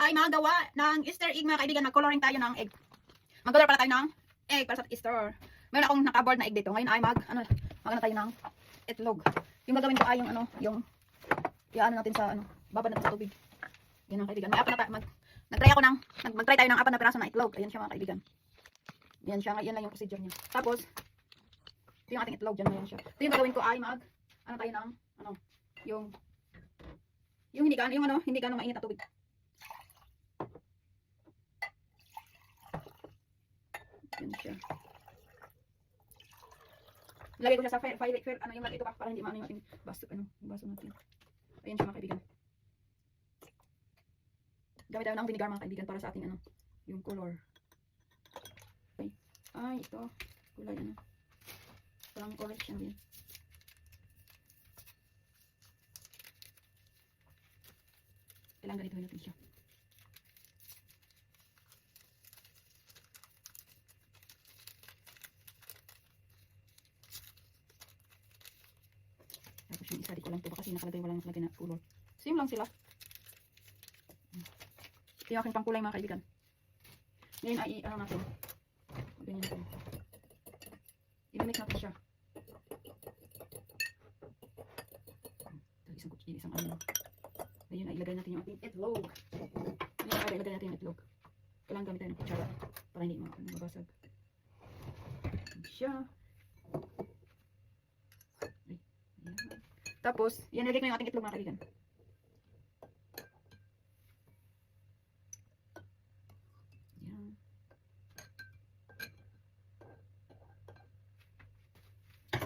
ay magawa ng Easter egg mga kaibigan. Mag-coloring tayo ng egg. Mag-color pala tayo ng egg para sa Easter. Meron akong naka-board na egg dito. Ngayon ay mag tayo ng itlog. Yung gagawin ko ay yung iaan natin sa babad natin sa tubig. Yan mga kaibigan. May apat na mag-try tayo ng apat na piraso na itlog. Ayan siya mga kaibigan. Yan siya, yan lang yung procedure niya. Tapos ito yung ating itlog, dyan na yan siya. Ito yung gagawin ko ay tayo ng yung hindi gaano mainit na tubig. Yan siya. Ilagay ko siya sa fire yung ito pa para hindi maano yung ating baso natin. Ayan siya mga kaibigan. Gamit tayo ng vinegar mga kaibigan para sa ating yung color. Okay. Ay, ito. Kulay parang orange yan din. Kailangan ganito natin siya. Tapos yung isa, di ko lang ito kasi nakalagay, walang nakalagay na color. Same lang sila. Ito yung aking pangkulay mga kaibigan. Ngayon ay natin. Ganyan natin. I-mix natin siya. Isang ngayon ay ilagay natin yung ating itlog. Ngayon ay ilagay natin yung itlog. Kailangan gamit tayo ng kutsara para hindi mabasag. Siya. Tapos, yan ilagay ko yung ating itlog mga kaibigan. Yan.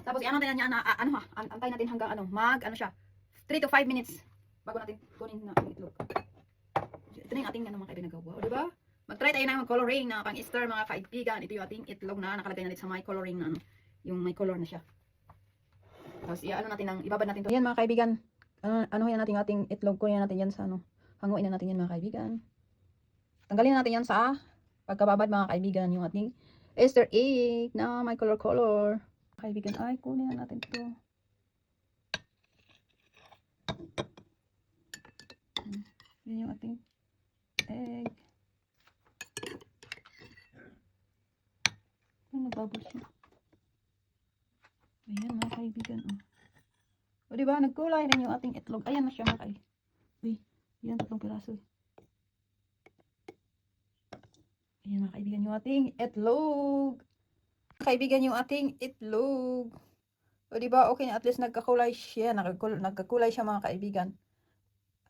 Tapos, i-ano natin yan antay natin hanggang siya. 3 to 5 minutes bago natin kunin na ang itlog. Ito na yung ating mga kaibigan nagawa. O diba? Mag-try tayo na mag-coloring na pang Easter mga kaibigan. Ito yung ating itlog na nakalagay na dito sa may coloring na yung may color na siya. Tapos ibabad natin to. Yan mga kaibigan. Yan natin ating itlog. Kunin natin yan sa hanguin na natin yan mga kaibigan. Tanggalin natin yan sa pagkababad mga kaibigan. Yung ating Easter egg na may color. Kaibigan, ay kunin na natin to. Yan yung ating egg. Ano nabubbles siya? Ayan mga kaibigan. O diba, nagkulay rin yung ating itlog. Ayan na siya mga kaibigan. Uy, yan 3 piraso. Ayan mga kaibigan yung ating itlog. Kaibigan yung ating itlog. O diba, okay na at least nagkakulay siya. Nagkakulay siya mga kaibigan.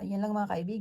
Ayan lang mga kaibigan.